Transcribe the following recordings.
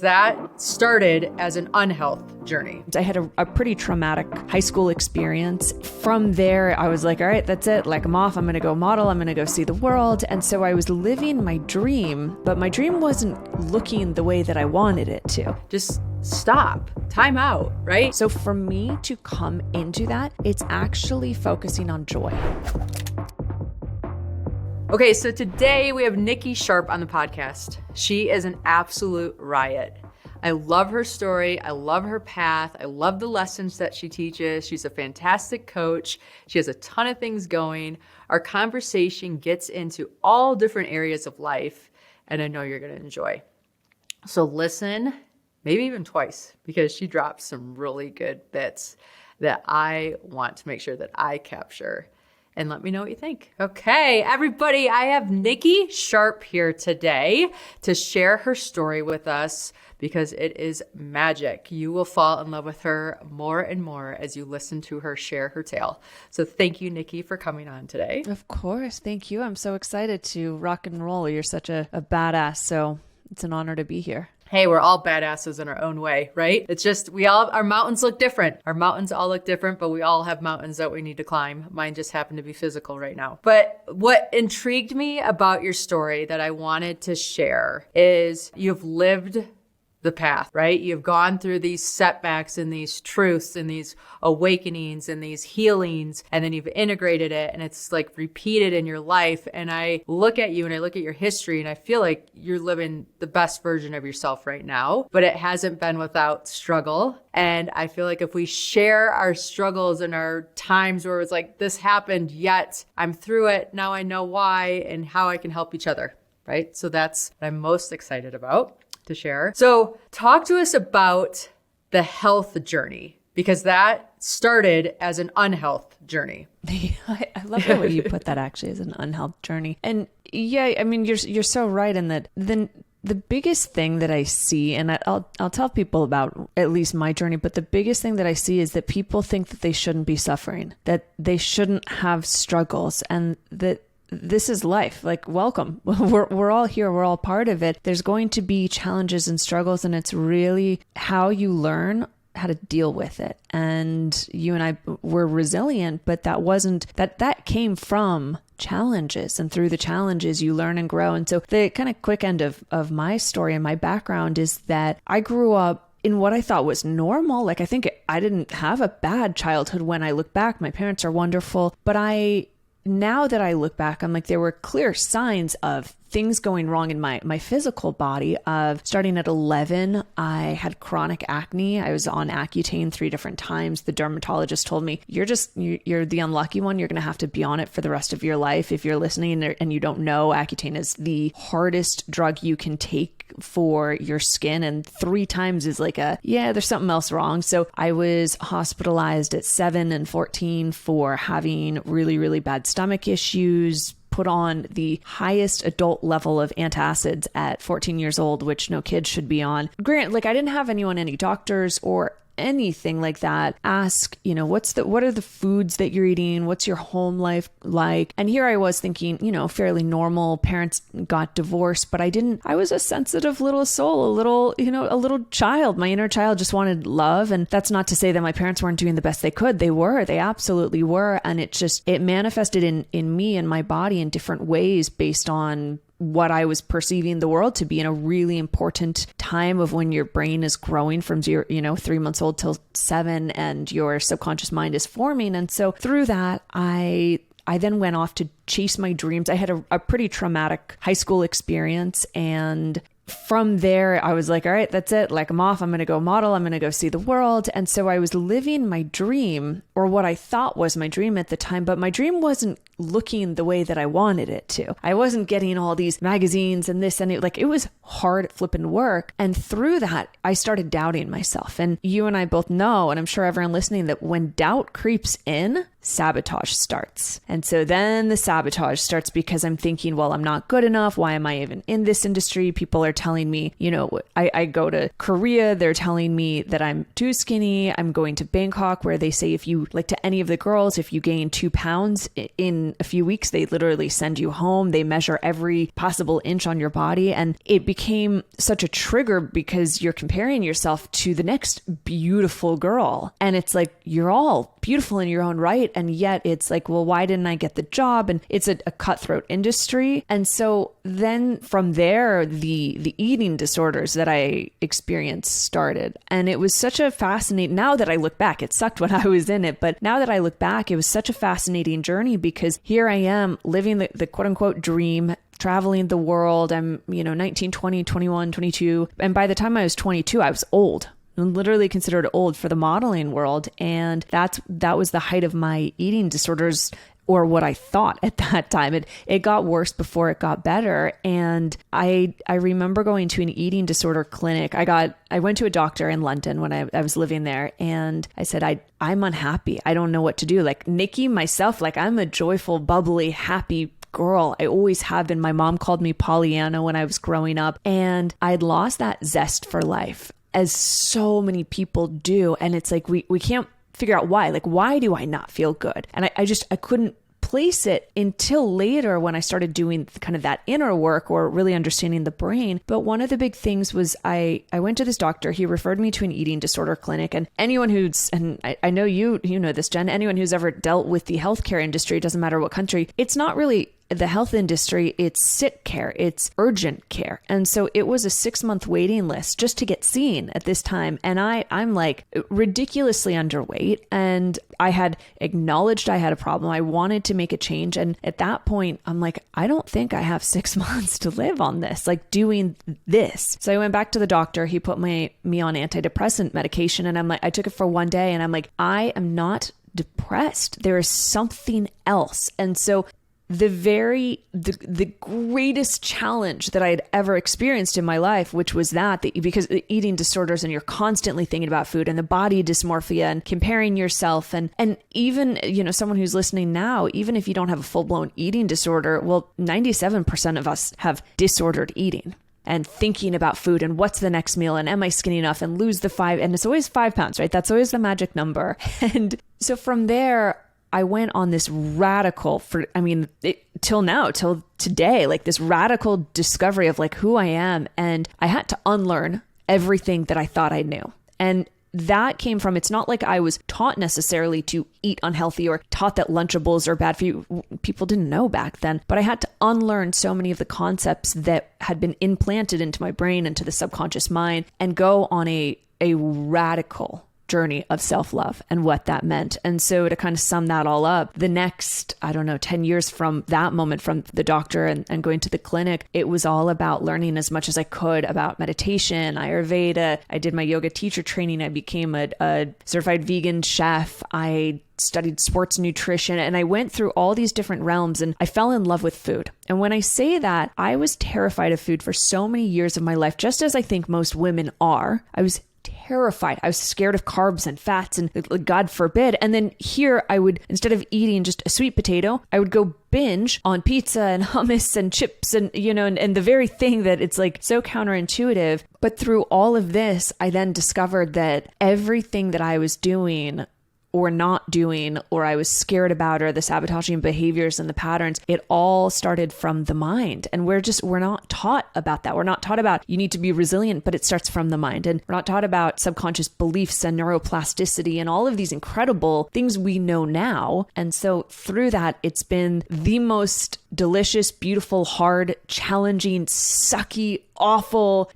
That started as an unhealth journey. I had a pretty traumatic high school experience. From there, I was like, all right, that's it. Like, I'm off. I'm going to go model. I'm going to go see the world. And so I was living my dream, but my dream wasn't looking the way that I wanted it to. Just stop, time out, right? So for me to come into that, it's actually focusing on joy. Okay, so today we have Nikki Sharp on the podcast. She is an absolute riot. I love her story. I love her path. I love the lessons that she teaches. She's a fantastic coach. She has a ton of things going. Our conversation gets into all different areas of life, and I know you're going to enjoy. So listen, maybe even twice, because she drops some really good bits that I want to make sure that I capture. And let me know what you think. Okay, everybody, I have Nikki Sharp here today to share her story with us because it is magic. You will fall in love with her more and more as you listen to her share her tale. So thank you, Nikki, for coming on today. Of course. Thank you. I'm so excited to rock and roll. You're such a badass. So it's an honor to be here. Hey, we're all badasses in our own way, right? It's just, our mountains look different. Our mountains all look different, but we all have mountains that we need to climb. Mine just happen to be physical right now. But what intrigued me about your story that I wanted to share is you've lived the path, right? You've gone through these setbacks and these truths and these awakenings and these healings, and then you've integrated it and it's like repeated in your life. And I look at you and I look at your history and I feel like you're living the best version of yourself right now, but it hasn't been without struggle. And I feel like if we share our struggles and our times where it's like, this happened, yet I'm through it, now I know why and how I can help each other, right? So that's what I'm most excited about to share. So talk to us about the health journey, because that started as an unhealth journey. I love the way you put that, actually, as an unhealth journey. And yeah, I mean, you're so right in that. Then the biggest thing that I see, and I'll tell people about at least my journey, but the biggest thing that I see is that people think that they shouldn't be suffering, that they shouldn't have struggles, and that this is life. Like, welcome. We're all here. We're all part of it. There's going to be challenges and struggles, and it's really how you learn how to deal with it. And you and I were resilient, but that came from challenges, and through the challenges you learn and grow. And so the kind of quick end of my story and my background is that I grew up in what I thought was normal. Like, I think I didn't have a bad childhood when I look back. My parents are wonderful, but now that I look back, I'm like, there were clear signs of things going wrong in my physical body. Of starting at 11, I had chronic acne. I was on Accutane 3 different times. The dermatologist told me, you're the unlucky one. You're going to have to be on it for the rest of your life. If you're listening and you don't know, Accutane is the hardest drug you can take for your skin. And 3 times is like there's something else wrong. So I was hospitalized at 7 and 14 for having really, really bad stomach issues, put on the highest adult level of antacids at 14 years old, which no kid should be on. Granted, like, I didn't have any doctors or anything like that ask, what are the foods that you're eating? What's your home life like? And here I was thinking, fairly normal. Parents got divorced, but I was a sensitive little soul, a little child. My inner child just wanted love. And that's not to say that my parents weren't doing the best they could. They absolutely were. And it manifested in me and my body in different ways based on what I was perceiving the world to be in a really important time of when your brain is growing from 3 months old till 7, and your subconscious mind is forming. And so through that, I then went off to chase my dreams. I had a pretty traumatic high school experience, and from there, I was like, all right, that's it. Like, I'm off. I'm going to go model. I'm going to go see the world. And so I was living my dream, or what I thought was my dream at the time, but my dream wasn't looking the way that I wanted it to. I wasn't getting all these magazines and this and it. Like, it was hard flipping work. And through that, I started doubting myself. And you and I both know, and I'm sure everyone listening, that when doubt creeps in, sabotage starts. And so then the sabotage starts because I'm thinking, well, I'm not good enough. Why am I even in this industry? People are telling me, I go to Korea, they're telling me that I'm too skinny. I'm going to Bangkok, where they say to any of the girls, if you gain 2 pounds in within a few weeks, they literally send you home. They measure every possible inch on your body. And it became such a trigger because you're comparing yourself to the next beautiful girl. And it's like, you're all beautiful in your own right. And yet it's like, well, why didn't I get the job? And it's a cutthroat industry. And so then from there, the eating disorders that I experienced started. And it was such a fascinating, now that I look back, it sucked when I was in it, but now that I look back, it was such a fascinating journey because here I am living the quote unquote dream, traveling the world. I'm, 19, 20, 21, 22. And by the time I was 22, I was old. Literally considered old for the modeling world. And that was the height of my eating disorders, or what I thought at that time. It got worse before it got better. And I remember going to an eating disorder clinic. I went to a doctor in London when I was living there, and I said, I'm unhappy. I don't know what to do. Like Nikki, myself, like I'm a joyful, bubbly, happy girl. I always have been. My mom called me Pollyanna when I was growing up, and I'd lost that zest for life, as so many people do. And it's like, we can't figure out why. Like, why do I not feel good? And I couldn't place it until later when I started doing kind of that inner work or really understanding the brain. But one of the big things was I went to this doctor. He referred me to an eating disorder clinic. And anyone and I know you know this, Jen, anyone who's ever dealt with the healthcare industry, doesn't matter what country, it's not really the health industry, it's sick care, it's urgent care. And so it was a 6-month waiting list just to get seen at this time. And I'm like ridiculously underweight, and I had acknowledged I had a problem. I wanted to make a change. And at that point, I'm like, I don't think I have 6 months to live on this, like doing this. So I went back to the doctor. He put me on antidepressant medication, and I'm like, I took it for one day, and I'm like, I am not depressed. There is something else. And so the greatest challenge that I had ever experienced in my life, which was that because eating disorders, and you're constantly thinking about food and the body dysmorphia and comparing yourself, and even, someone who's listening now, even if you don't have a full-blown eating disorder, well, 97% of us have disordered eating and thinking about food and what's the next meal and am I skinny enough and lose the 5, and it's always 5 pounds, right? That's always the magic number. And so from there, I went on this radical, till today, like this radical discovery of like who I am. And I had to unlearn everything that I thought I knew. And that came from, it's not like I was taught necessarily to eat unhealthy or taught that Lunchables are bad for you. People didn't know back then, but I had to unlearn so many of the concepts that had been implanted into my brain and to the subconscious mind, and go on a radical journey of self-love and what that meant. And so to kind of sum that all up, the next, 10 years from that moment, from the doctor and going to the clinic, it was all about learning as much as I could about meditation, Ayurveda. I did my yoga teacher training. I became a certified vegan chef. I studied sports nutrition, and I went through all these different realms, and I fell in love with food. And when I say that, I was terrified of food for so many years of my life, just as I think most women are. I was terrified. I was scared of carbs and fats, and God forbid. And then here I would, instead of eating just a sweet potato, I would go binge on pizza and hummus and chips and, and the very thing that it's like so counterintuitive. But through all of this, I then discovered that everything that I was doing or not doing, or I was scared about, or the sabotaging behaviors and the patterns, it all started from the mind. And we're not taught about that. We're not taught about you need to be resilient, but it starts from the mind. And we're not taught about subconscious beliefs and neuroplasticity and all of these incredible things we know now. And so through that, it's been the most delicious, beautiful, hard, challenging, sucky, awful,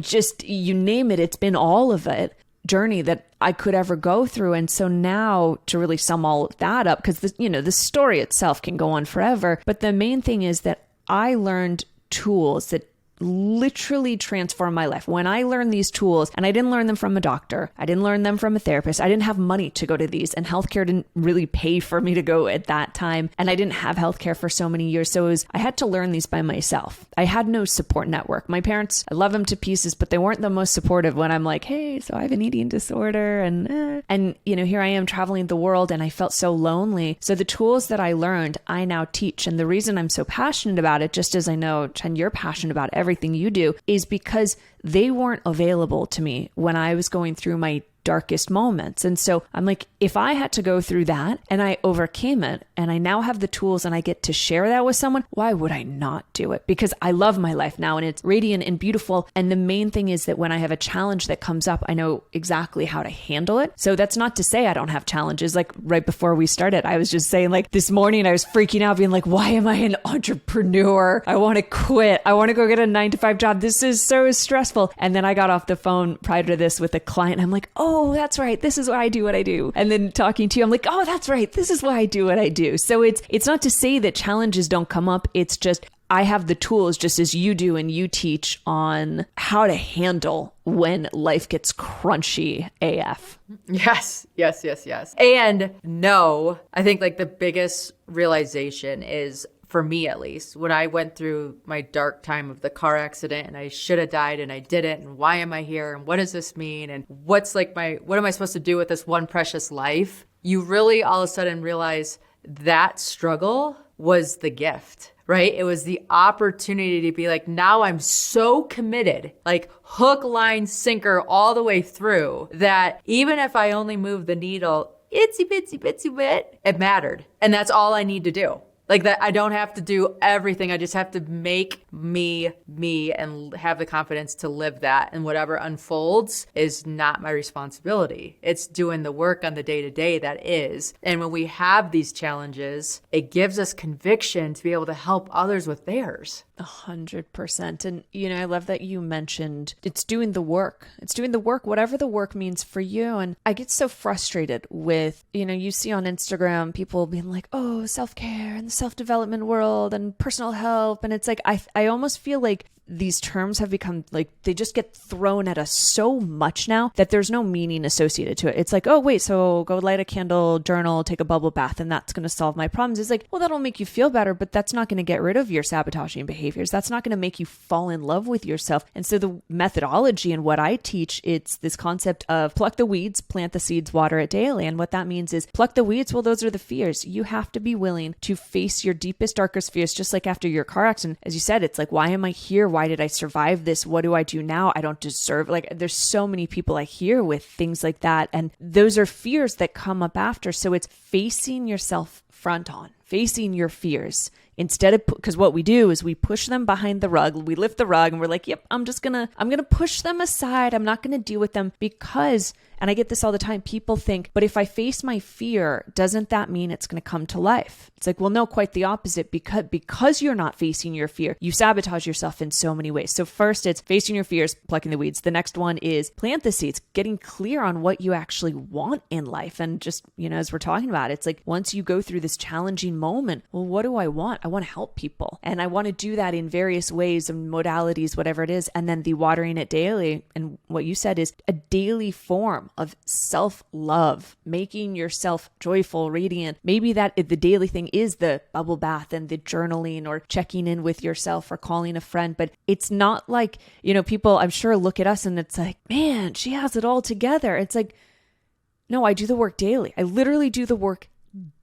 just you name it, it's been all of it, journey that I could ever go through. And so now, to really sum all of that up, because the story itself can go on forever, but the main thing is that I learned tools that literally transformed my life. When I learned these tools, and I didn't learn them from a doctor, I didn't learn them from a therapist, I didn't have money to go to these, and healthcare didn't really pay for me to go at that time. And I didn't have healthcare for so many years. So I had to learn these by myself. I had no support network. My parents, I love them to pieces, but they weren't the most supportive when I'm like, hey, so I have an eating disorder, and here I am traveling the world, and I felt so lonely. So the tools that I learned, I now teach. And the reason I'm so passionate about it, just as I know, Chen, you're passionate about everything you do, is because they weren't available to me when I was going through my darkest moments. And so I'm like, if I had to go through that and I overcame it and I now have the tools and I get to share that with someone, why would I not do it? Because I love my life now and it's radiant and beautiful. And the main thing is that when I have a challenge that comes up, I know exactly how to handle it. So that's not to say I don't have challenges. Like right before we started, I was just saying, like, this morning I was freaking out being like, why am I an entrepreneur? I want to quit. I want to go get a 9-to-5 job. This is so stressful. And then I got off the phone prior to this with a client. I'm like, oh, that's right. This is why I do what I do. And then talking to you, I'm like, oh, that's right. This is why I do what I do. So it's not to say that challenges don't come up. It's just I have the tools just as you do, and you teach on how to handle when life gets crunchy AF. Yes. And no, I think like the biggest realization is, for me at least, when I went through my dark time of the car accident and I should have died and I didn't, and why am I here and what does this mean and what am I supposed to do with this one precious life? You really all of a sudden realize that struggle was the gift, right? It was the opportunity to be like, now I'm so committed, like hook, line, sinker all the way through, that even if I only move the needle itsy bitsy bit, it mattered. And that's all I need to do. Like that, I don't have to do everything. I just have to make me, and have the confidence to live that. And whatever unfolds is not my responsibility. It's doing the work on the day-to-day that is. And when we have these challenges, it gives us conviction to be able to help others with theirs. 100%. And, I love that you mentioned it's doing the work. It's doing the work, whatever the work means for you. And I get so frustrated with, you see on Instagram, people being like, oh, self-care and the self-development world and personal help. And it's like, I almost feel like these terms have become like, they just get thrown at us so much now that there's no meaning associated to it. It's like, oh, wait, so go light a candle, journal, take a bubble bath, and that's going to solve my problems. It's like, well, that'll make you feel better, but that's not going to get rid of your sabotaging behaviors. That's not going to make you fall in love with yourself. And so the methodology and what I teach, it's this concept of pluck the weeds, plant the seeds, water it daily. And what that means is pluck the weeds. Well, those are the fears. You have to be willing to face your deepest, darkest fears, just like after your car accident. As you said, it's like, why am I here? Why did I survive this? What do I do now? I don't deserve. Like, there's so many people I hear with things like that. And those are fears that come up after. So it's facing yourself front on, facing your fears. Instead of, because what we do is we push them behind the rug, we lift the rug and we're like, yep, I'm going to push them aside. I'm not going to deal with them because, and I get this all the time, people think, but if I face my fear, doesn't that mean it's going to come to life? It's like, well, no, quite the opposite. Because you're not facing your fear, you sabotage yourself in so many ways. So first it's facing your fears, plucking the weeds. The next one is plant the seeds, getting clear on what you actually want in life. And just, as we're talking about, it's like, once you go through this challenging moment, well, what do I want? I want to help people. And I want to do that in various ways and modalities, whatever it is. And then the watering it daily. And what you said is a daily form of self-love, making yourself joyful, radiant. Maybe that the daily thing is the bubble bath and the journaling or checking in with yourself or calling a friend. But it's not like, people I'm sure look at us and it's like, man, she has it all together. It's like, no, I do the work daily. I literally do the work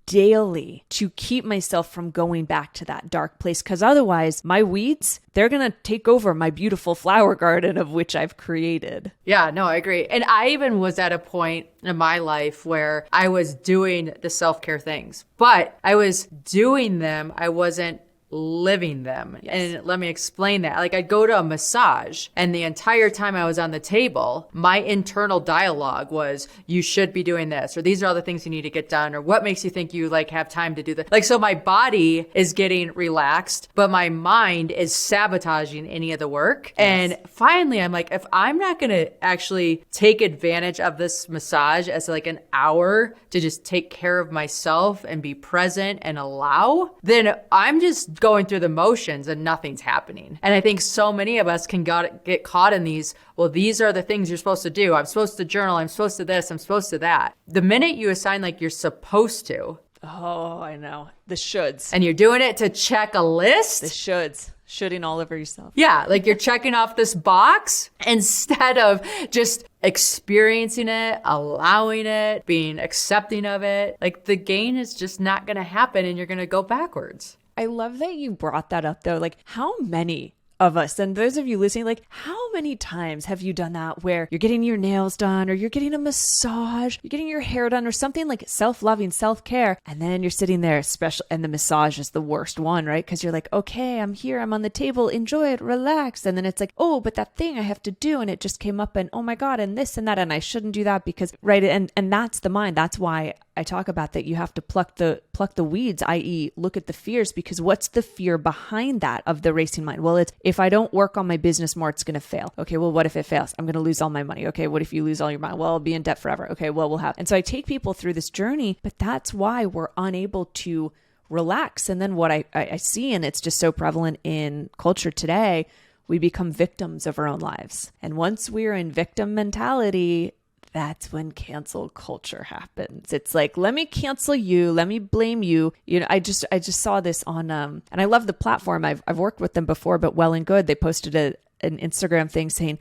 daily to keep myself from going back to that dark place. Because otherwise, my weeds, they're going to take over my beautiful flower garden of which I've created. Yeah, no, I agree. And I even was at a point in my life where I was doing the self-care things, but I was doing them. I wasn't living them. Yes. And let me explain that. Like, I'd go to a massage and the entire time I was on the table, my internal dialogue was, you should be doing this, or these are all the things you need to get done, or what makes you think you have time to do this? Like, so my body is getting relaxed, but my mind is sabotaging any of the work. Yes. And finally I'm like, if I'm not going to actually take advantage of this massage as like an hour to just take care of myself and be present and allow, then I'm just going through the motions and nothing's happening. And I think so many of us can get caught in these, well, these are the things you're supposed to do. I'm supposed to journal. I'm supposed to this. I'm supposed to that. The minute you assign like you're supposed to. Oh, I know. The shoulds. And you're doing it to check a list. The shoulds. Shoulding all over yourself. Yeah, like you're checking off this box instead of just experiencing it, allowing it, being accepting of it. Like, the gain is just not going to happen and you're going to go backwards. I love that you brought that up though. Like, how many of us. And those of you listening, like, how many times have you done that where you're getting your nails done or you're getting a massage, you're getting your hair done or something like self-loving, self-care, and then you're sitting there, special, and the massage is the worst one, right? Because you're like, okay, I'm here, I'm on the table, enjoy it, relax. And then it's like, oh, but that thing I have to do, and it just came up, and oh my God, and this and that, and I shouldn't do that because, right? And that's the mind. That's why I talk about that you have to pluck the weeds, i.e. look at the fears, because what's the fear behind that of the racing mind? Well, it's if I don't work on my business more, it's going to fail. Okay, well, what if it fails? I'm going to lose all my money. Okay, what if you lose all your money? Well, I'll be in debt forever. Okay, well, we'll have. And so I take people through this journey, but that's why we're unable to relax. And then what I see, and it's just so prevalent in culture today, we become victims of our own lives. And once we're in victim mentality, that's when cancel culture happens. It's like, let me cancel you. Let me blame you. You know, I just saw this on, and I love the platform. I've worked with them before, but Well and Good, they posted an Instagram thing saying,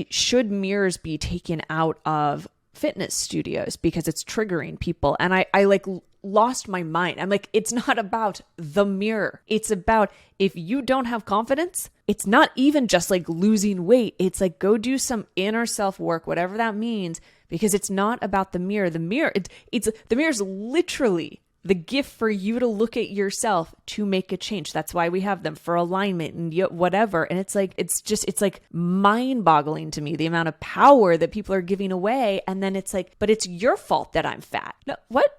should mirrors be taken out of fitness studios because it's triggering people? And I like lost my mind. I'm like, it's not about the mirror. It's about, if you don't have confidence, it's not even just like losing weight. It's like, go do some inner self work, whatever that means, because it's not about the mirror. The mirror, the mirror is literally the gift for you to look at yourself to make a change. That's why we have them, for alignment and whatever. And it's like, it's like mind boggling to me, the amount of power that people are giving away. And then it's like, but it's your fault that I'm fat. No, what?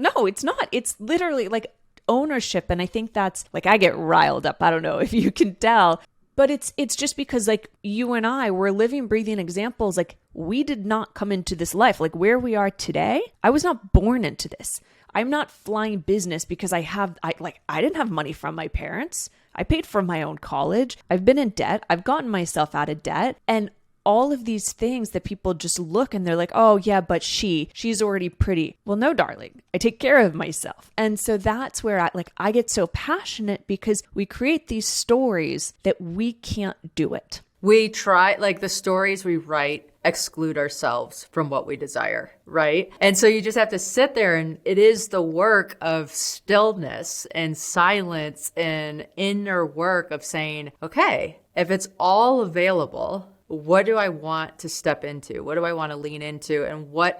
No, it's not. It's literally like ownership. And I think that's like, I get riled up. I don't know if you can tell, but it's just because like you and I were living, breathing examples. Like, we did not come into this life. Like where we are today, I was not born into this. I'm not flying business because I didn't have money from my parents. I paid for my own college. I've been in debt. I've gotten myself out of debt. And all of these things that people just look and they're like, oh yeah, but she's already pretty. Well, no, darling, I take care of myself. And so that's where I get so passionate, because we create these stories that we can't do it. We try, like the stories we write exclude ourselves from what we desire, right? And so you just have to sit there, and it is the work of stillness and silence and inner work of saying, okay, if it's all available, what do I want to step into? What do I want to lean into? And what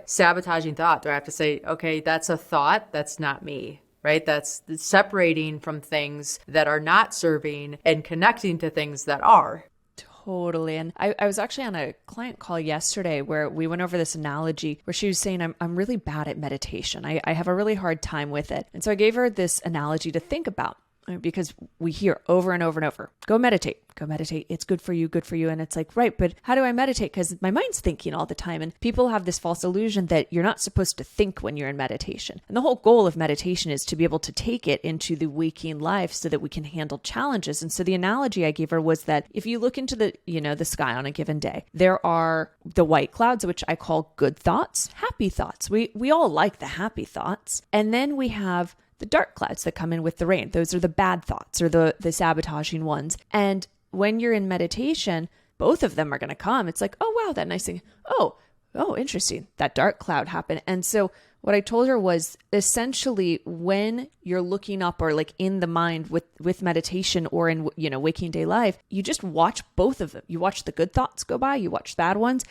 sabotaging thought do I have to say, okay, that's a thought, that's not me, right? That's separating from things that are not serving and connecting to things that are. Totally. And I was actually on a client call yesterday where we went over this analogy where she was saying, I'm really bad at meditation. I have a really hard time with it. And so I gave her this analogy to think about, because we hear over and over and over, go meditate. It's good for you. And it's like, right, but how do I meditate? Because my mind's thinking all the time. And people have this false illusion that you're not supposed to think when you're in meditation. And the whole goal of meditation is to be able to take it into the waking life so that we can handle challenges. And so the analogy I gave her was that if you look into the sky on a given day, there are the white clouds, which I call good thoughts, happy thoughts. We all like the happy thoughts. And then we have the dark clouds that come in with the rain. Those are the bad thoughts, or the sabotaging ones. And when you're in meditation, both of them are going to come. It's like, oh, wow, that nice thing. Oh, interesting. That dark cloud happened. And so what I told her was, essentially, when you're looking up or like in the mind with meditation or in, waking day life, you just watch both of them. You watch the good thoughts go by, you watch bad ones,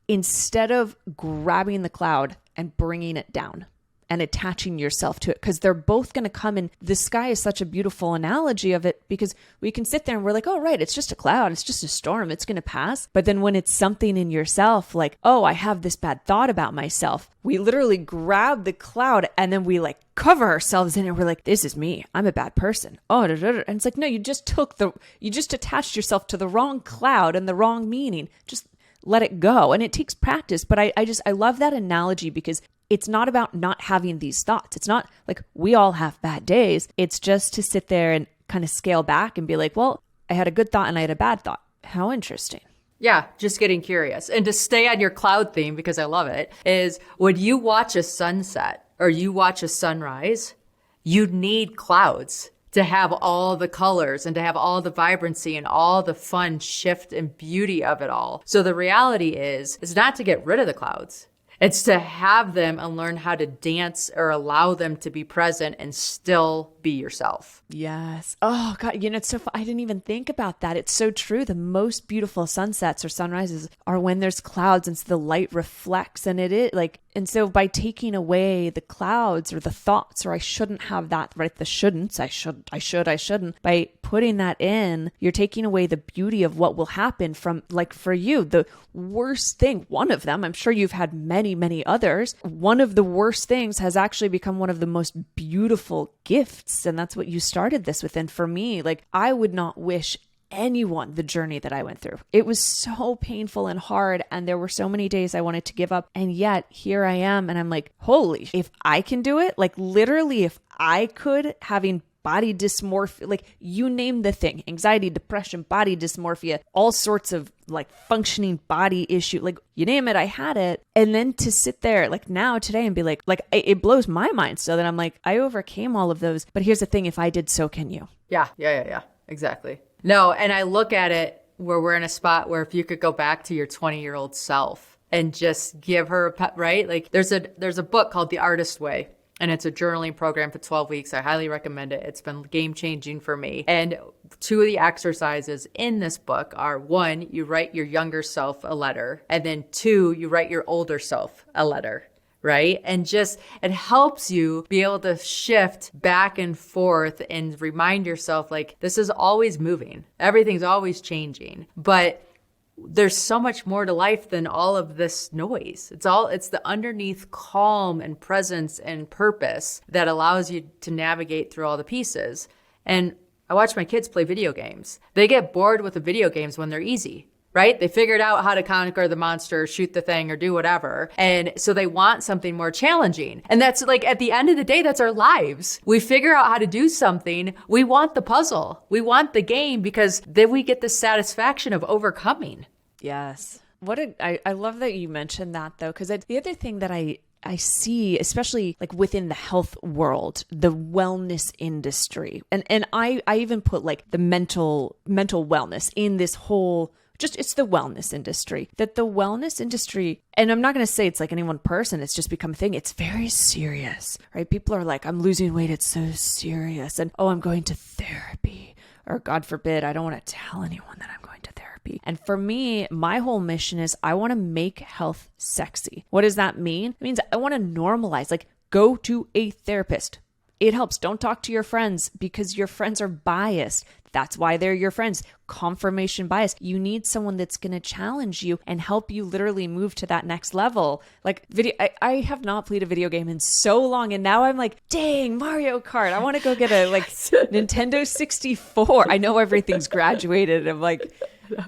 instead of grabbing the cloud and bringing it down and attaching yourself to it, because they're both going to come in. The sky is such a beautiful analogy of it, because we can sit there and we're like, oh, right, it's just a cloud. It's just a storm. It's going to pass. But then when it's something in yourself, like, oh, I have this bad thought about myself, we literally grab the cloud and then we like cover ourselves in it. We're like, this is me. I'm a bad person. Oh, and it's like, no, you just attached yourself to the wrong cloud and the wrong meaning. Just let it go. And it takes practice. But I love that analogy, because it's not about not having these thoughts. It's not like we all have bad days. It's just to sit there and kind of scale back and be like, well, I had a good thought and I had a bad thought. How interesting. Yeah, just getting curious. And to stay on your cloud theme, because I love it, is when you watch a sunset or you watch a sunrise, you need clouds to have all the colors and to have all the vibrancy and all the fun shift and beauty of it all. So the reality is not to get rid of the clouds. It's to have them and learn how to dance or allow them to be present and still be yourself. Yes. Oh God. It's so I didn't even think about that. It's so true. The most beautiful sunsets or sunrises are when there's clouds and so the light reflects, and it is like, and so by taking away the clouds or the thoughts, or I shouldn't have that, right? The shouldn'ts, I shouldn't, by putting that in, you're taking away the beauty of what will happen from, like, for you, the worst thing, one of them, I'm sure you've had many, many others. One of the worst things has actually become one of the most beautiful gifts. And that's what you started this with. And for me, like, I would not wish anyone the journey that I went through. It was so painful and hard. And there were so many days I wanted to give up. And yet here I am. And I'm like, holy, if I can do it, like literally, if I could, having body dysmorphia, like you name the thing, anxiety, depression, body dysmorphia, all sorts of like functioning body issue, like you name it, I had it. And then to sit there like now today and be like it blows my mind. So that I'm like, I overcame all of those. But here's the thing, if I did, so can you. Yeah. Exactly. No. And I look at it where we're in a spot where if you could go back to your 20-year-old self and just give her a pep, right? Like there's a book called The Artist Way. And it's a journaling program for 12 weeks. I highly recommend it. It's been game changing for me. And 2 of the exercises in this book are 1, you write your younger self a letter. And then 2, you write your older self a letter, right? And just, it helps you be able to shift back and forth and remind yourself like, this is always moving. Everything's always changing. But there's so much more to life than all of this noise. It's the underneath calm and presence and purpose that allows you to navigate through all the pieces. And I watch my kids play video games. They get bored with the video games when they're easy, right? They figured out how to conquer the monster, shoot the thing, or do whatever. And so they want something more challenging. And that's like, at the end of the day, that's our lives. We figure out how to do something. We want the puzzle. We want the game because then we get the satisfaction of overcoming. Yes. I love that you mentioned that though, because the other thing that I see, especially like within the health world, the wellness industry, and I even put like the mental wellness in this whole, just it's the wellness industry, that the wellness industry, and I'm not going to say it's like any one person, it's just become a thing. It's very serious, right? People are like, I'm losing weight. It's so serious. And I'm going to therapy, or God forbid, I don't want to tell anyone that I'm going to therapy. And for me, my whole mission is I want to make health sexy. What does that mean? It means I want to normalize, like go to a therapist. It helps. Don't talk to your friends because your friends are biased. That's why they're your friends. Confirmation bias. You need someone that's going to challenge you and help you literally move to that next level. Like I have not played a video game in so long. And now I'm like, dang, Mario Kart. I want to go get a like Nintendo 64. I know everything's graduated. I'm like,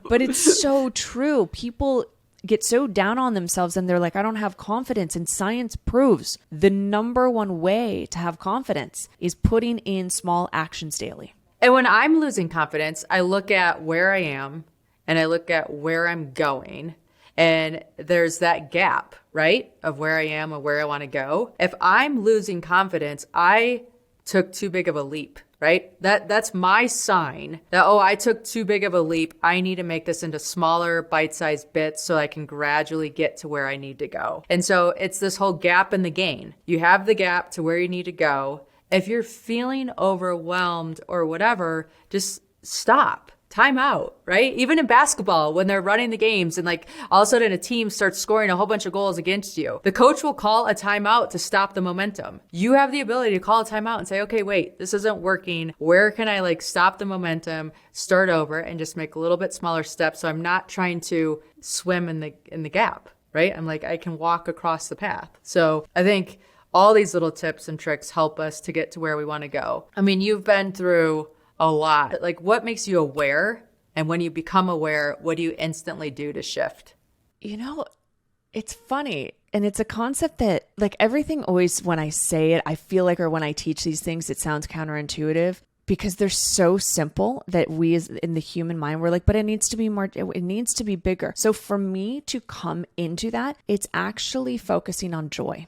but it's so true. People get so down on themselves and they're like, I don't have confidence. And science proves the number one way to have confidence is putting in small actions daily. And when I'm losing confidence, I look at where I am and I look at where I'm going. And there's that gap, right? Of where I am and where I want to go. If I'm losing confidence, I took too big of a leap, right? That's my sign that, I took too big of a leap. I need to make this into smaller bite-sized bits so I can gradually get to where I need to go. And so it's this whole gap in the gain. You have the gap to where you need to go. If you're feeling overwhelmed or whatever, just stop. Time out, right? Even in basketball, when they're running the games and like all of a sudden a team starts scoring a whole bunch of goals against you, the coach will call a timeout to stop the momentum. You have the ability to call a timeout and say, okay, wait, this isn't working. Where can I like stop the momentum, start over, and just make a little bit smaller steps so I'm not trying to swim in the gap, right? I'm like, I can walk across the path. So I think all these little tips and tricks help us to get to where we want to go. I mean, you've been through a lot. Like, what makes you aware? And when you become aware, what do you instantly do to shift? It's funny. And it's a concept that like everything always, when I say it, I feel like, or when I teach these things, it sounds counterintuitive because they're so simple that we as in the human mind, we're like, but it needs to be more, it needs to be bigger. So for me to come into that, it's actually focusing on joy.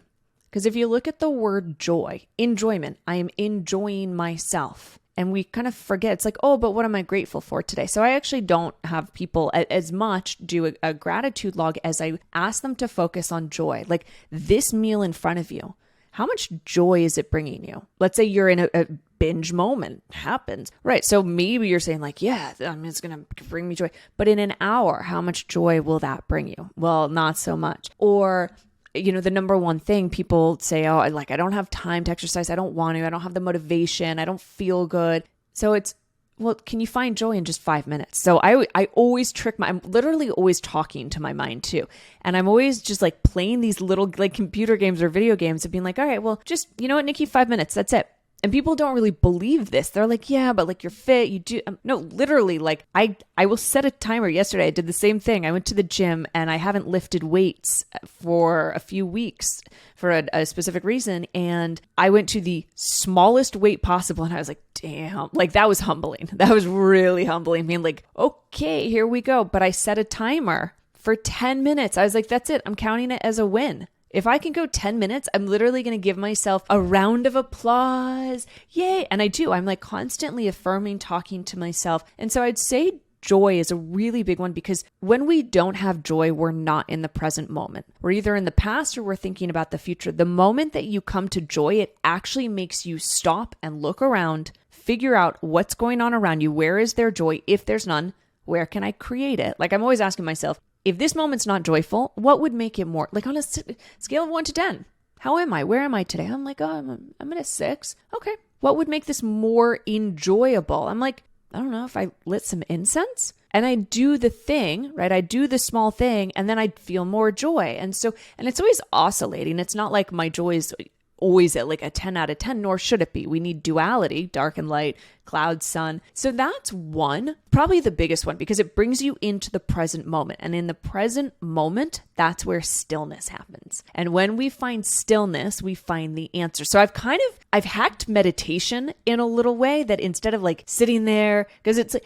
Because if you look at the word joy, enjoyment, I am enjoying myself. And we kind of forget, it's like, but what am I grateful for today? So I actually don't have people as much do a gratitude log as I ask them to focus on joy. Like this meal in front of you, how much joy is it bringing you? Let's say you're in a binge moment, happens, right? So maybe you're saying like, yeah, I mean, it's going to bring me joy. But in an hour, how much joy will that bring you? Well, not so much. Or, you know, the number one thing people say, oh, I don't have time to exercise. I don't want to. I don't have the motivation. I don't feel good. So it's, well, can you find joy in just 5 minutes? So I always I'm literally always talking to my mind too. And I'm always just like playing these little like computer games or video games of being like, all right, well, just, you know what, Nikki, 5 minutes, that's it. And people don't really believe this. They're like, yeah, but like you're fit, you do. No, literally, like I will set a timer. Yesterday, I did the same thing. I went to the gym and I haven't lifted weights for a few weeks for a specific reason. And I went to the smallest weight possible. And I was like, damn, like that was humbling. That was really humbling. Being like, okay, here we go. But I set a timer for 10 minutes. I was like, that's it. I'm counting it as a win. If I can go 10 minutes, I'm literally going to give myself a round of applause. Yay. And I do. I'm like constantly affirming, talking to myself. And so I'd say joy is a really big one, because when we don't have joy, we're not in the present moment. We're either in the past or we're thinking about the future. The moment that you come to joy, it actually makes you stop and look around, figure out what's going on around you. Where is there joy? If there's none, where can I create it? Like I'm always asking myself, if this moment's not joyful, what would make it more? Like on a scale of 1 to 10, how am I? Where am I today? I'm like, oh, I'm at a 6. Okay. What would make this more enjoyable? I'm like, I don't know, if I lit some incense and I do the thing, right? I do the small thing and then I feel more joy. And it's always oscillating. It's not like my joy is always at like a 10 out of 10, nor should it be. We need duality, dark and light, cloud, sun. So that's one, probably the biggest one, because it brings you into the present moment. And in the present moment, that's where stillness happens. And when we find stillness, we find the answer. So I've hacked meditation in a little way, that instead of like sitting there, because it's like,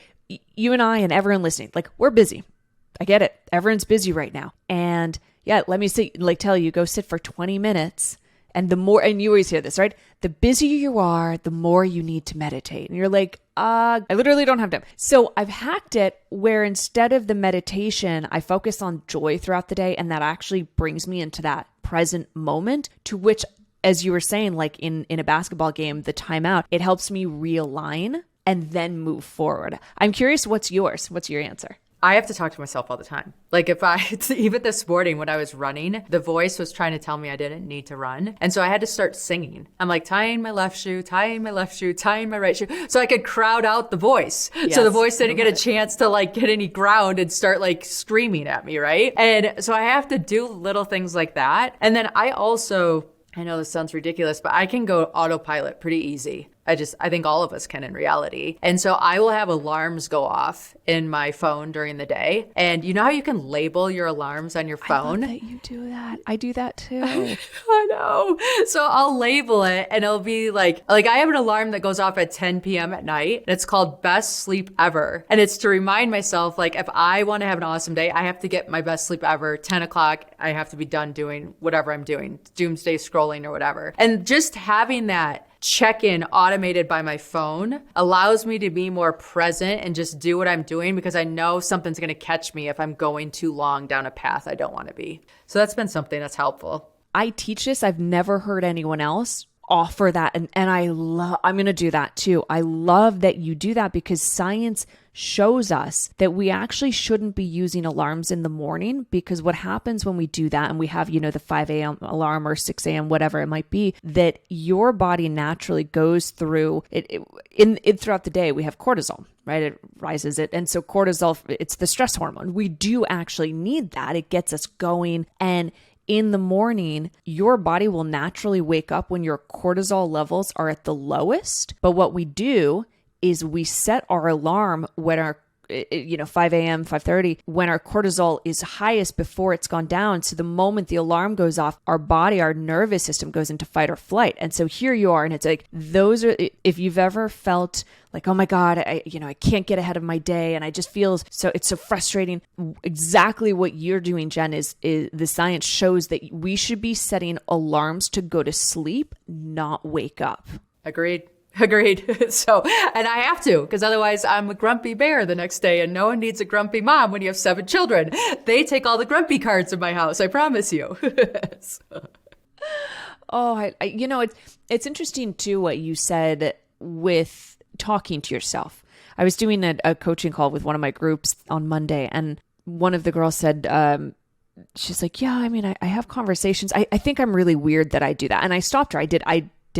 you and I and everyone listening, like we're busy. I get it. Everyone's busy right now. And yeah, let me tell you, go sit for 20 minutes. And the more, and you always hear this, right? The busier you are, the more you need to meditate. And you're like, I literally don't have time. So I've hacked it where instead of the meditation, I focus on joy throughout the day. And that actually brings me into that present moment, to which, as you were saying, like in a basketball game, the timeout, it helps me realign and then move forward. I'm curious, what's yours? What's your answer? I have to talk to myself all the time. Like even this morning when I was running, the voice was trying to tell me I didn't need to run. And so I had to start singing. I'm like tying my left shoe, tying my left shoe, tying my right shoe, so I could crowd out the voice. Yes. So the voice didn't get a chance to like get any ground and start like screaming at me, right? And so I have to do little things like that. And then I know this sounds ridiculous, but I can go autopilot pretty easy. I think all of us can in reality. And so I will have alarms go off in my phone during the day. And you know how you can label your alarms on your phone? I love that you do that. I do that too. I know. So I'll label it and it'll be like I have an alarm that goes off at 10 p.m. at night. And it's called Best Sleep Ever. And it's to remind myself, like, if I want to have an awesome day, I have to get my best sleep ever. 10 o'clock, I have to be done doing whatever I'm doing, doomsday scrolling or whatever. And just having that check-in automated by my phone allows me to be more present and just do what I'm doing, because I know something's going to catch me if I'm going too long down a path I don't want to be. So that's been something that's helpful. I teach this. I've never heard anyone else offer that. And I'm going to do that too. I love that you do that, because science shows us that we actually shouldn't be using alarms in the morning, because what happens when we do that, and we have, the 5 a.m. alarm or 6 a.m., whatever it might be, that your body naturally goes through it throughout the day. We have cortisol, right? It rises it. And so cortisol, it's the stress hormone. We do actually need that. It gets us going. And in the morning, your body will naturally wake up when your cortisol levels are at the lowest. But what we do is we set our alarm when our 5 a.m., 5:30, when our cortisol is highest before it's gone down. So the moment the alarm goes off, our body, our nervous system goes into fight or flight. And so here you are. And it's like, those are, if you've ever felt like, oh my God, I can't get ahead of my day. And I just feel it's so frustrating. Exactly what you're doing, Jenn, is the science shows that we should be setting alarms to go to sleep, not wake up. Agreed. So, and I have to, because otherwise I'm a grumpy bear the next day, and no one needs a grumpy mom when you have 7 children. They take all the grumpy cards in my house, I promise you. It's interesting too what you said with talking to yourself. I was doing a coaching call with one of my groups on Monday, and one of the girls said, she's like, yeah, I mean, I have conversations. I think I'm really weird that I do that. And I stopped her. I did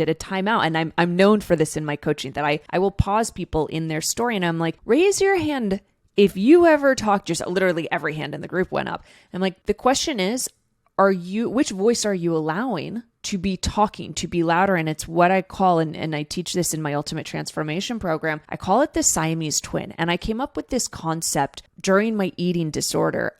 a timeout, and I'm known for this in my coaching, that I will pause people in their story, and I'm like, raise your hand if you ever talk to yourself. Literally every hand in the group went up. I'm like, the question is, which voice are you allowing to be talking, to be louder? And it's what I call, and I teach this in my Ultimate Transformation program, I call it the Siamese twin. And I came up with this concept during my eating disorder.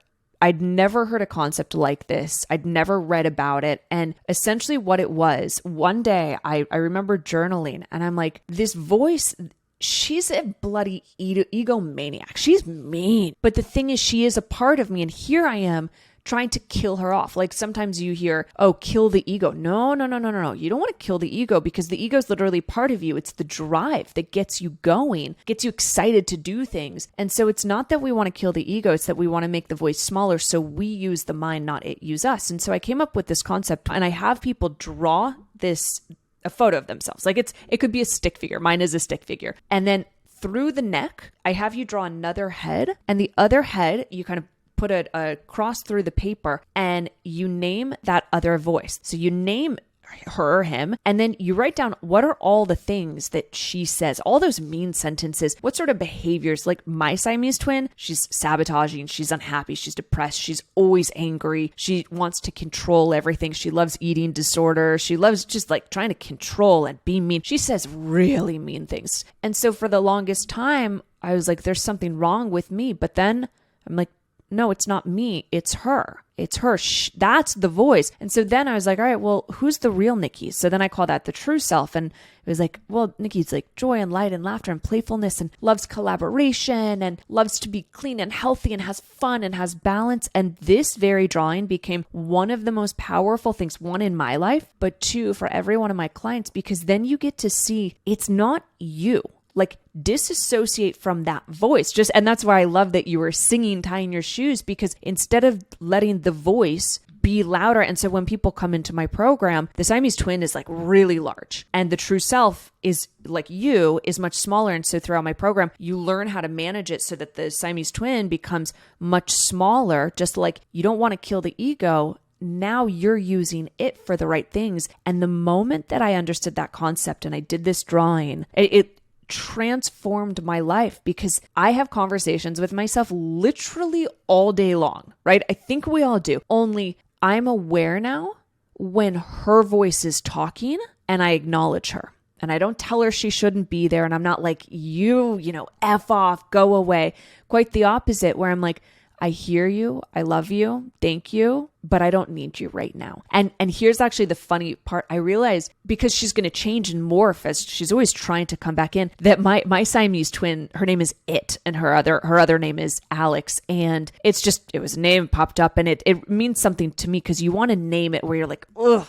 I'd never heard a concept like this. I'd never read about it. And essentially what it was, one day I remember journaling, and I'm like, this voice, she's a bloody egomaniac. She's mean. But the thing is, she is a part of me. And here I am trying to kill her off. Like sometimes you hear, oh, kill the ego. No. You don't want to kill the ego, because the ego is literally part of you. It's the drive that gets you going, gets you excited to do things. And so it's not that we want to kill the ego. It's that we want to make the voice smaller, so we use the mind, not it use us. And so I came up with this concept, and I have people draw a photo of themselves. Like it could be a stick figure. Mine is a stick figure. And then through the neck, I have you draw another head, and the other head, you kind of put a cross through the paper, and you name that other voice. So you name her or him, and then you write down, what are all the things that she says, all those mean sentences, what sort of behaviors. Like my Siamese twin, she's sabotaging, she's unhappy, she's depressed, she's always angry, she wants to control everything, she loves eating disorder, she loves just like trying to control and be mean. She says really mean things. And so for the longest time, I was like, there's something wrong with me. But then I'm like, no, it's not me. It's her. It's her. That's the voice. And so then I was like, all right, well, who's the real Nikki? So then I call that the true self. And it was like, well, Nikki's like joy and light and laughter and playfulness and loves collaboration and loves to be clean and healthy and has fun and has balance. And this very drawing became one of the most powerful things, one in my life, but two for every one of my clients, because then you get to see it's not you. Like disassociate from that voice. And that's why I love that you were singing Tying Your Shoes, because instead of letting the voice be louder. And so when people come into my program, the Siamese twin is like really large, and the true self is like you is much smaller. And so throughout my program, you learn how to manage it so that the Siamese twin becomes much smaller. Just like you don't want to kill the ego. Now you're using it for the right things. And the moment that I understood that concept and I did this drawing, it transformed my life, because I have conversations with myself literally all day long, right? I think we all do. Only I'm aware now when her voice is talking, and I acknowledge her. And I don't tell her she shouldn't be there. And I'm not like, you F off, go away. Quite the opposite, where I'm like, I hear you. I love you. Thank you. But I don't need you right now. And here's actually the funny part. I realized, because she's going to change and morph as she's always trying to come back in, that my Siamese twin, her name is It, and her other name is Alex. And it was a name popped up, and it means something to me, because you want to name it where you're like, ugh.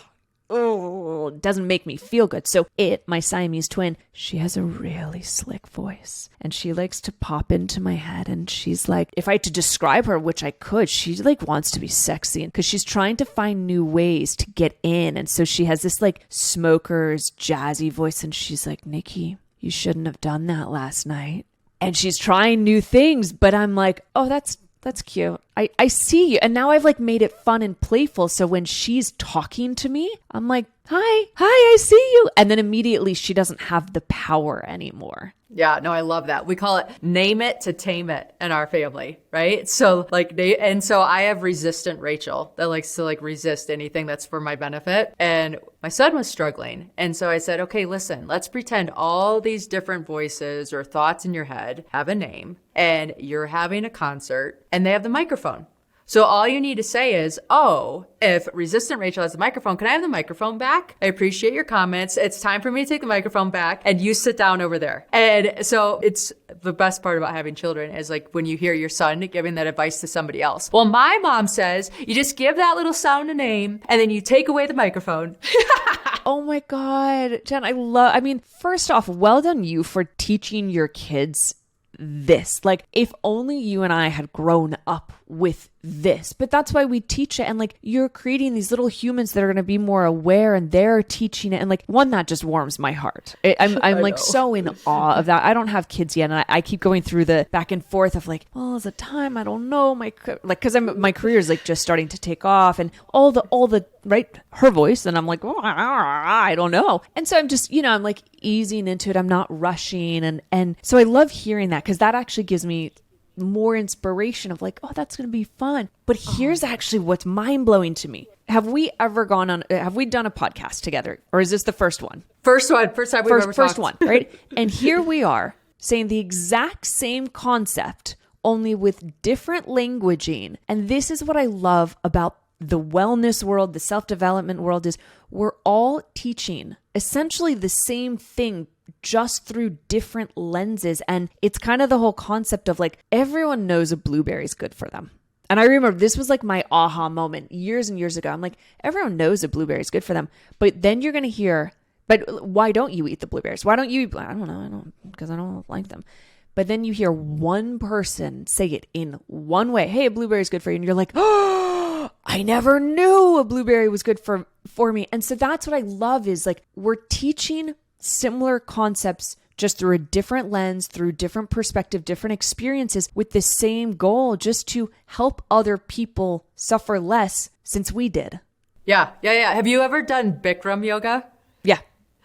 Oh, it doesn't make me feel good. So my Siamese twin, she has a really slick voice, and she likes to pop into my head, and she's like, if I had to describe her, which I could, she like wants to be sexy, because she's trying to find new ways to get in. And so she has this like smoker's jazzy voice, and she's like, Nikki, you shouldn't have done that last night. And she's trying new things, but I'm like, oh, that's cute. I see you. And now I've like made it fun and playful. So when she's talking to me, I'm like, hi, I see you. And then immediately she doesn't have the power anymore. Yeah, no, I love that. We call it name it to tame it in our family, right? So so I have resistant Rachel that likes to like resist anything that's for my benefit. And my son was struggling. And so I said, okay, listen, let's pretend all these different voices or thoughts in your head have a name, and you're having a concert and they have the microphone. So all you need to say is, oh, if resistant Rachel has the microphone, can I have the microphone back? I appreciate your comments. It's time for me to take the microphone back, and you sit down over there. And so it's the best part about having children is like when you hear your son giving that advice to somebody else. Well, my mom says you just give that little sound a name, and then you take away the microphone. Oh my God, Jen, first off, well done you for teaching your kids this. Like, if only you and I had grown up with this. But that's why we teach it. And like, you're creating these little humans that are going to be more aware, and they're teaching it. And like, one, that just warms my heart. I'm like so in awe of that. I don't have kids yet. And I keep going through the back and forth of like, well, is it time? I don't know. Cause my career is like just starting to take off, and all the right, her voice. And I'm like, oh, I don't know. And so I'm just, I'm like easing into it. I'm not rushing. And so I love hearing that, because that actually gives me more inspiration of like, oh, that's going to be fun. But here's actually what's mind blowing to me. Have we done a podcast together, or is this the first one? First time we've ever talked. First one, right? And here we are saying the exact same concept, only with different languaging. And this is what I love about the wellness world, the self-development world, is we're all teaching essentially the same thing, just through different lenses. And it's kind of the whole concept of like, everyone knows a blueberry is good for them. And I remember this was like my aha moment years and years ago. I'm like, everyone knows a blueberry is good for them. But then you're going to hear, but why don't you eat the blueberries? Why don't you eat? I don't know. Because I don't like them. But then you hear one person say it in one way. Hey, a blueberry is good for you. And you're like, oh, I never knew a blueberry was good for me. And so that's what I love, is like, we're teaching similar concepts just through a different lens, through different perspective, different experiences, with the same goal, just to help other people suffer less, since we did. Yeah. Have you ever done Bikram yoga? Yeah.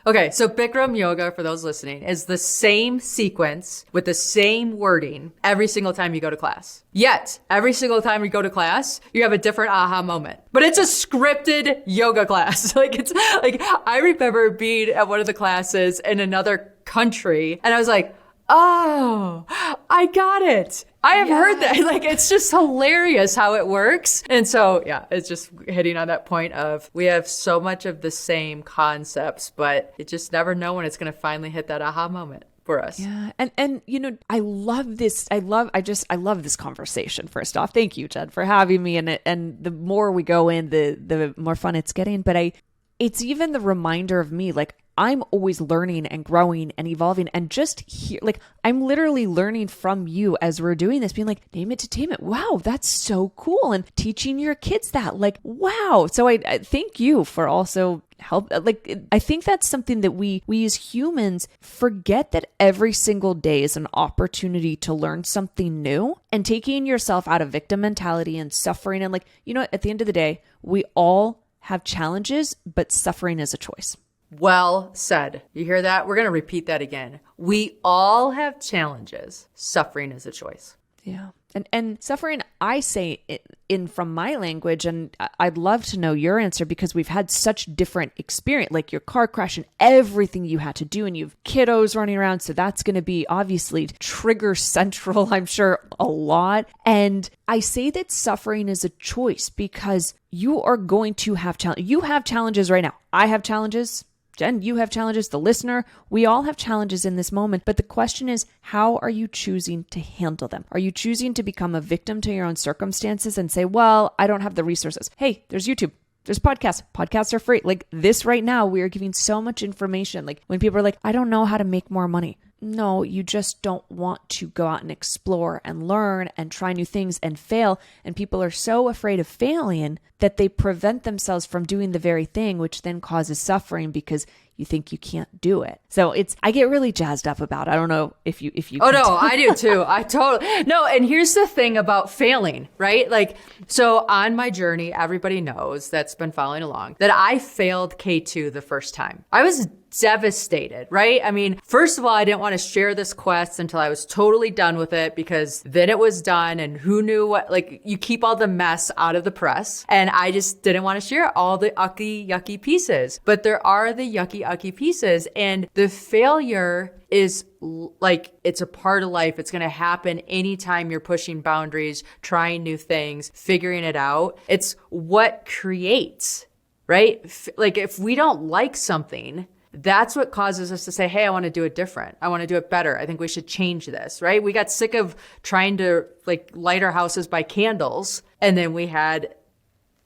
Okay, so Bikram yoga, for those listening, is the same sequence with the same wording every single time you go to class. Yet, every single time you go to class, you have a different aha moment. But it's a scripted yoga class. I remember being at one of the classes in another country, and I was like, oh, I got it. I have heard that. Like, it's just hilarious how it works. And so, yeah, it's just hitting on that point of, we have so much of the same concepts, but you just never know when it's going to finally hit that aha moment for us. Yeah. And I love this. I love this conversation. First off, thank you, Jenn, for having me. And the more we go in, the more fun it's getting. But it's even the reminder of me, like, I'm always learning and growing and evolving, and just here, like, I'm literally learning from you as we're doing this, being like, name it to tame it. Wow, that's so cool. And teaching your kids that, like, wow. So I thank you for also help. Like, I think that's something that we as humans forget, that every single day is an opportunity to learn something new, and taking yourself out of victim mentality and suffering. And like, at the end of the day, we all have challenges, but suffering is a choice. Well said. You hear that? We're going to repeat that again. We all have challenges. Suffering is a choice. Yeah. And suffering, I say it in from my language, and I'd love to know your answer, because we've had such different experience, like your car crash and everything you had to do, and you have kiddos running around. So that's going to be obviously trigger central, I'm sure, a lot. And I say that suffering is a choice, because you are going to have challenges. You have challenges right now. I have challenges. Jenn, you have challenges. The listener, we all have challenges in this moment. But the question is, how are you choosing to handle them? Are you choosing to become a victim to your own circumstances and say, well, I don't have the resources? Hey, there's YouTube. There's podcasts. Podcasts are free. Like this right now, we are giving so much information. Like when people are like, I don't know how to make more money. No, you just don't want to go out and explore and learn and try new things and fail. And people are so afraid of failing that they prevent themselves from doing the very thing, which then causes suffering because you think you can't do it. So I get really jazzed up about it. I don't know if you. Oh no, I do too. I totally, no. And here's the thing about failing, right? Like, so on my journey, everybody knows that's been following along that I failed K2 the first time. I was devastated, right? I mean, first of all, I didn't want to share this quest until I was totally done with it, because then it was done and who knew what, like you keep all the mess out of the press. And I just didn't want to share all the yucky pieces, but there are the yucky pieces, and the failure is like, it's a part of life. It's going to happen anytime you're pushing boundaries, trying new things, figuring it out. It's what creates, right? Like if we don't like something, that's what causes us to say, hey, I want to do it different. I want to do it better. I think we should change this, right? We got sick of trying to like light our houses by candles, and then we had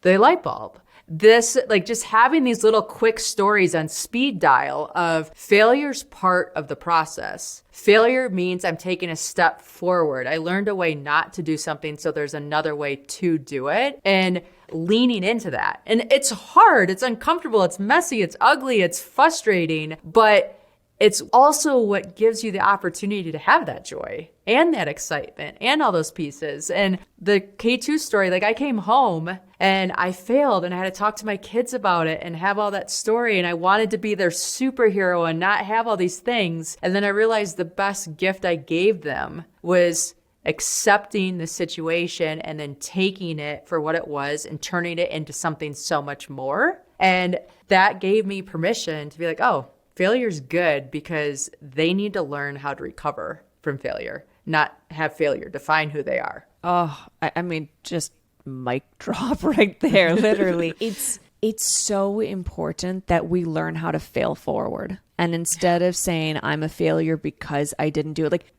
the light bulb. this, like just having these little quick stories on speed dial of failure's part of the process. Failure means I'm taking a step forward. I learned a way not to do something, so there's another way to do it. And leaning into that. And it's hard, it's uncomfortable, it's messy, it's ugly, it's frustrating, but it's also what gives you the opportunity to have that joy and that excitement and all those pieces. And the K2 story, like I came home and I failed and I had to talk to my kids about it and have all that story. And I wanted to be their superhero and not have all these things. And then I realized the best gift I gave them was accepting the situation and then taking it for what it was and turning it into something so much more. And that gave me permission to be like, oh, failure's good because they need to learn how to recover from failure, not have failure define who they are. Oh, I mean, just mic drop right there, literally. It's so important that we learn how to fail forward. And instead of saying I'm a failure because I didn't do it, like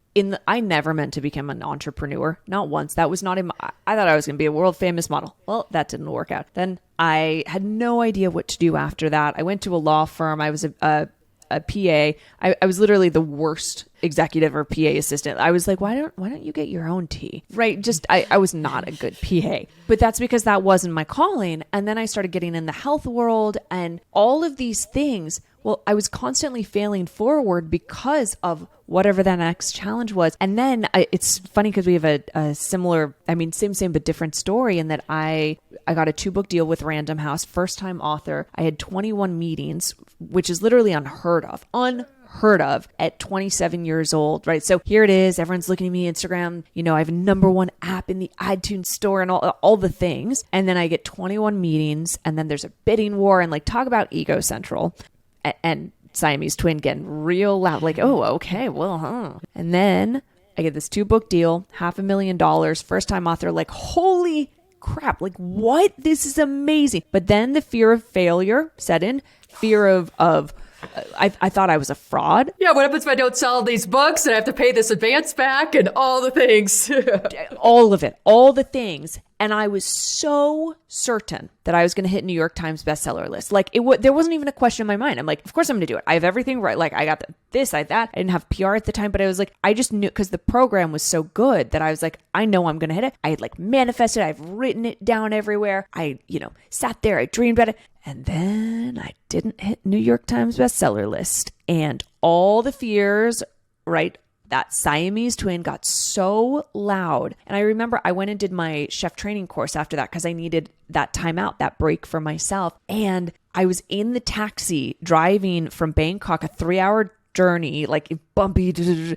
I never meant to become an entrepreneur. Not once. That was not I thought I was going to be a world famous model. Well, that didn't work out. Then I had no idea what to do after that. I went to a law firm. I was a PA. I was literally the worst executive or PA assistant. I was like, why don't you get your own tea? Right. Just, I was not a good PA, but that's because that wasn't my calling. And then I started getting in the health world and all of these things. Well, I was constantly failing forward because of whatever that next challenge was. And then it's funny because we have a similar, I mean, same, but different story in that I got a 2-book deal with Random House, first time author. I had 21 meetings, which is literally unheard of at 27 years old, right? So here it is. Everyone's looking at me, Instagram, I have a #1 app in the iTunes store and all the things. And then I get 21 meetings and then there's a bidding war and like talk about ego central and Siamese twin getting real loud, like, oh, okay, well, huh. And then I get this 2-book deal, $500,000, first time author, like, holy crap, like what? This is amazing. But then the fear of failure set in, fear of I thought I was a fraud. Yeah, what happens if I don't sell these books and I have to pay this advance back and all the things? All of it, all the things. And I was so certain that I was going to hit New York Times bestseller list. Like there wasn't even a question in my mind. I'm like, of course I'm going to do it. I have everything right. Like I got this, I that. I didn't have PR at the time, but I was like, I just knew because the program was so good that I was like, I know I'm going to hit it. I had like manifested. I've written it down everywhere. I, sat there. I dreamed about it. And then I didn't hit New York Times bestseller list. And all the fears, right? That Siamese twin got so loud. And I remember I went and did my chef training course after that because I needed that time out, that break for myself. And I was in the taxi driving from Bangkok, a 3-hour journey, like bumpy to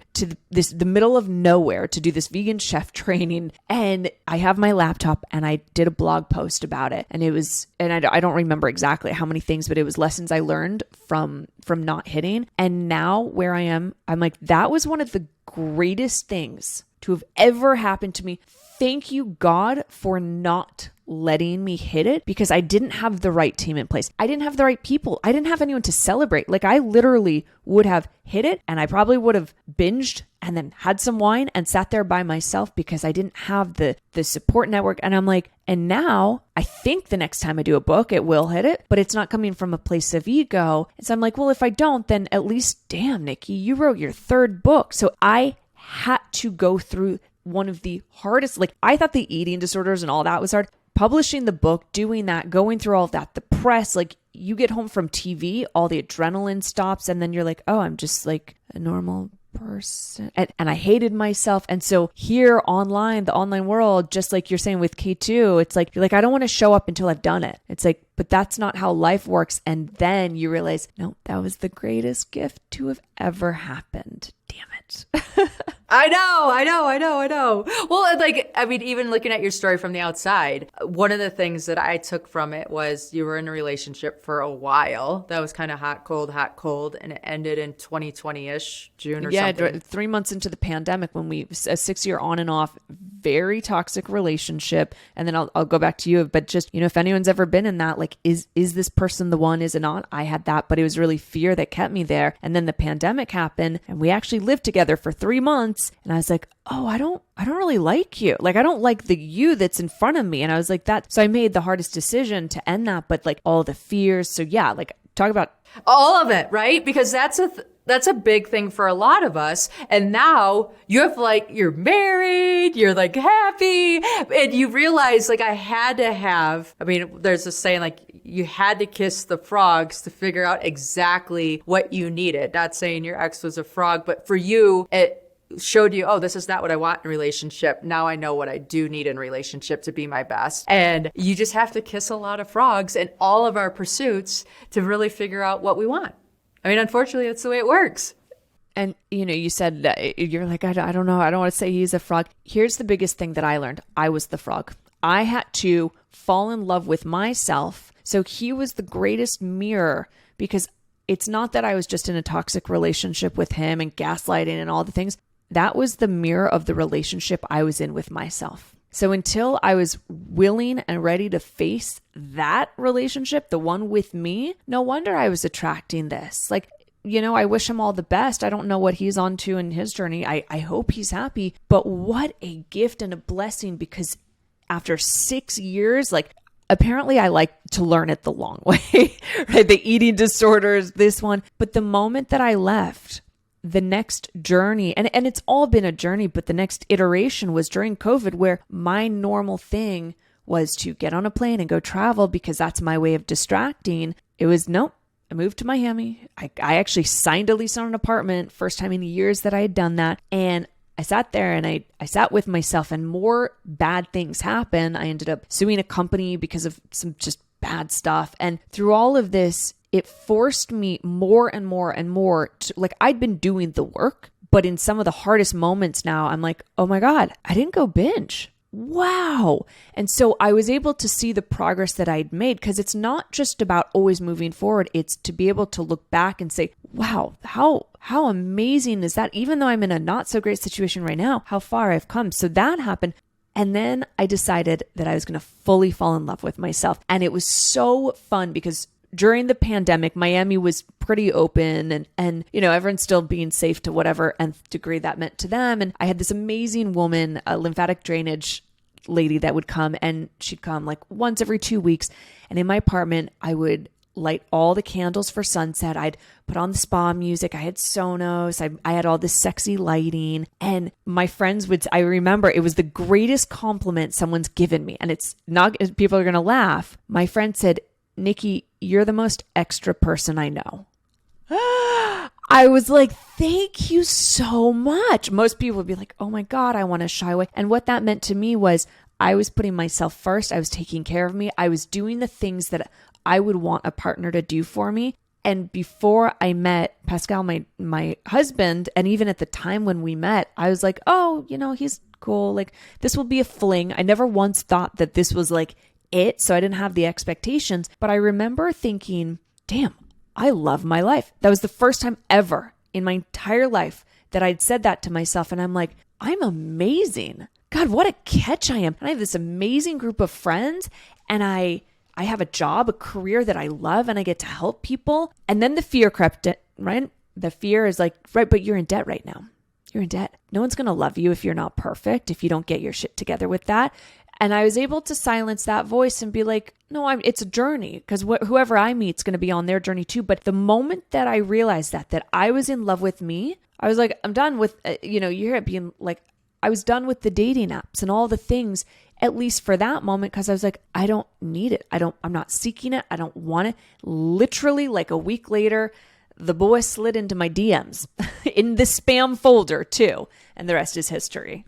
the middle of nowhere to do this vegan chef training. And I have my laptop and I did a blog post about it. And it was, and I don't remember exactly how many things, but it was lessons I learned from not hitting. And now where I am, I'm like, that was one of the greatest things to have ever happened to me. Thank you, God, for not letting me hit it because I didn't have the right team in place. I didn't have the right people. I didn't have anyone to celebrate. Like I literally would have hit it and I probably would have binged and then had some wine and sat there by myself because I didn't have the support network. And I'm like, and now I think the next time I do a book, it will hit it, but it's not coming from a place of ego. And so I'm like, well, if I don't, then at least, damn, Nikki, you wrote your 3rd book. So I had to go through one of the hardest, like I thought the eating disorders and all that was hard. Publishing the book, doing that, going through all of that, the press, like you get home from TV, all the adrenaline stops, and then you're like, oh, I'm just like a normal person. And I hated myself. And so here online, the online world, just like you're saying with K2, it's like, you're like, I don't want to show up until I've done it. It's like, but that's not how life works. And then you realize, no, that was the greatest gift to have ever happened. Damn it. I know. Well, like, I mean, even looking at your story from the outside, one of the things that I took from it was you were in a relationship for a while. That was kind of hot, cold, and it ended in 2020-ish, June or something. Yeah, 3 months into the pandemic when we, a 6-year on and off, very toxic relationship. And then I'll go back to you, but just, if anyone's ever been in that, like, is this person the one? Is it not? I had that, but it was really fear that kept me there. And then the pandemic happened and we actually lived together for 3 months. And I was like, oh, I don't really like you. Like, I don't like the you that's in front of me. And I was like that. So I made the hardest decision to end that, but like all the fears. So yeah, like talk about all of it, right? Because that's a big thing for a lot of us. And now you have you're married, you're like happy, and you realize like there's a saying like you had to kiss the frogs to figure out exactly what you needed. Not saying your ex was a frog, but for you, it showed you, oh, this is not what I want in a relationship. Now I know what I do need in a relationship to be my best. And you just have to kiss a lot of frogs in all of our pursuits to really figure out what we want. I mean, unfortunately, that's the way it works. And, you said that you're like, I don't know. I don't want to say he's a frog. Here's the biggest thing that I learned. I was the frog. I had to fall in love with myself. So he was the greatest mirror, because it's not that I was just in a toxic relationship with him and gaslighting and all the things. That was the mirror of the relationship I was in with myself. So until I was willing and ready to face that relationship, the one with me, no wonder I was attracting this. Like, I wish him all the best. I don't know what he's on to in his journey. I hope he's happy. But what a gift and a blessing, because after 6 years, like, apparently I like to learn it the long way, right? The eating disorders, this one. But the moment that I left, the next journey, and it's all been a journey, but the next iteration was during COVID, where my normal thing was to get on a plane and go travel because that's my way of distracting. It was, nope, I moved to Miami. I actually signed a lease on an apartment, first time in years that I had done that. And I sat there and I sat with myself, and more bad things happened. I ended up suing a company because of some just bad stuff. And through all of this, it forced me more and more and more to, like, I'd been doing the work, but in some of the hardest moments now, I'm like, oh my God, I didn't go binge. Wow. And so I was able to see the progress that I'd made, because it's not just about always moving forward. It's to be able to look back and say, wow, how amazing is that? Even though I'm in a not so great situation right now, how far I've come. So that happened. And then I decided that I was going to fully fall in love with myself. And it was so fun because during the pandemic, Miami was pretty open and everyone's still being safe to whatever nth degree that meant to them. And I had this amazing woman, a lymphatic drainage lady that would come, and she'd come like once every 2 weeks. And in my apartment, I would light all the candles for sunset. I'd put on the spa music. I had Sonos. I had all this sexy lighting. And my friends I remember it was the greatest compliment someone's given me. And it's not, people are going to laugh. My friend said, Nikki, you're the most extra person I know. I was like, thank you so much. Most people would be like, oh my God, I want to shy away. And what that meant to me was I was putting myself first. I was taking care of me. I was doing the things that I would want a partner to do for me. And before I met Pascal, my husband, and even at the time when we met, I was like, oh, he's cool. Like, this will be a fling. I never once thought that this was like it. So I didn't have the expectations. But I remember thinking, damn, I love my life. That was the first time ever in my entire life that I'd said that to myself. And I'm like, I'm amazing. God, what a catch I am. And I have this amazing group of friends, and I have a job, a career that I love, and I get to help people. And then the fear crept in, right? The fear is like, right, but you're in debt right now. You're in debt. No one's going to love you if you're not perfect, if you don't get your shit together with that. And I was able to silence that voice and be like, no, it's a journey, because whoever I meet is going to be on their journey too. But the moment that I realized that I was in love with me, I was like, I'm done with, you hear it being like, I was done with the dating apps and all the things, at least for that moment, because I was like, I don't need it. I'm not seeking it. I don't want it. Literally like a week later, the boy slid into my DMs in the spam folder too. And the rest is history.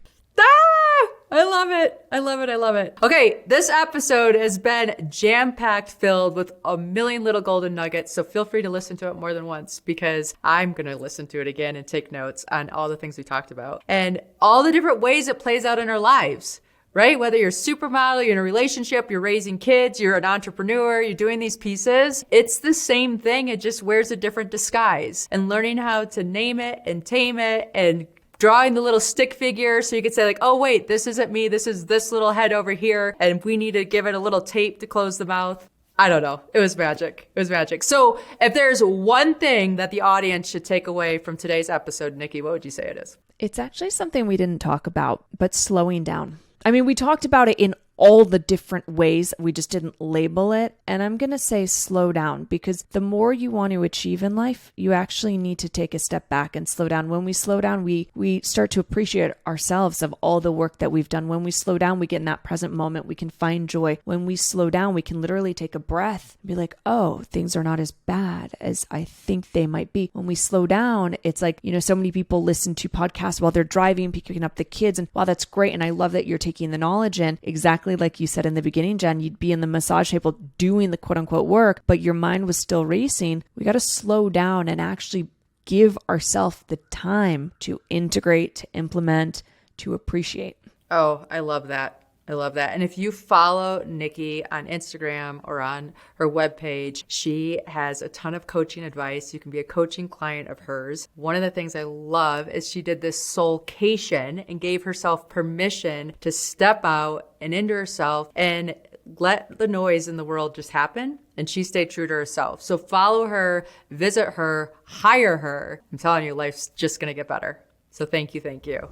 I love it. I love it. I love it. Okay, this episode has been jam-packed, filled with a million little golden nuggets. So feel free to listen to it more than once, because I'm going to listen to it again and take notes on all the things we talked about and all the different ways it plays out in our lives, right? Whether you're a supermodel, you're in a relationship, you're raising kids, you're an entrepreneur, you're doing these pieces, it's the same thing. It just wears a different disguise, and learning how to name it and tame it and drawing the little stick figure so you could say like, oh wait, this isn't me. This is this little head over here. And we need to give it a little tape to close the mouth. I don't know. It was magic. It was magic. So if there's one thing that the audience should take away from today's episode, Nikki, what would you say it is? It's actually something we didn't talk about, but slowing down. I mean, we talked about it in all the different ways. We just didn't label it. And I'm going to say slow down, because the more you want to achieve in life, you actually need to take a step back and slow down. When we slow down, we start to appreciate ourselves of all the work that we've done. When we slow down, we get in that present moment. We can find joy. When we slow down, we can literally take a breath and be like, oh, things are not as bad as I think they might be. When we slow down, it's like, so many people listen to podcasts while they're driving, picking up the kids. And wow, that's great. And I love that you're taking the knowledge in. Exactly like you said in the beginning, Jenn, you'd be in the massage table doing the quote unquote work, but your mind was still racing. We got to slow down and actually give ourselves the time to integrate, to implement, to appreciate. Oh, I love that. I love that. And if you follow Nikki on Instagram or on her webpage, she has a ton of coaching advice. You can be a coaching client of hers. One of the things I love is she did this soulcation and gave herself permission to step out and into herself and let the noise in the world just happen. And she stayed true to herself. So follow her, visit her, hire her. I'm telling you, life's just going to get better. So thank you. Thank you.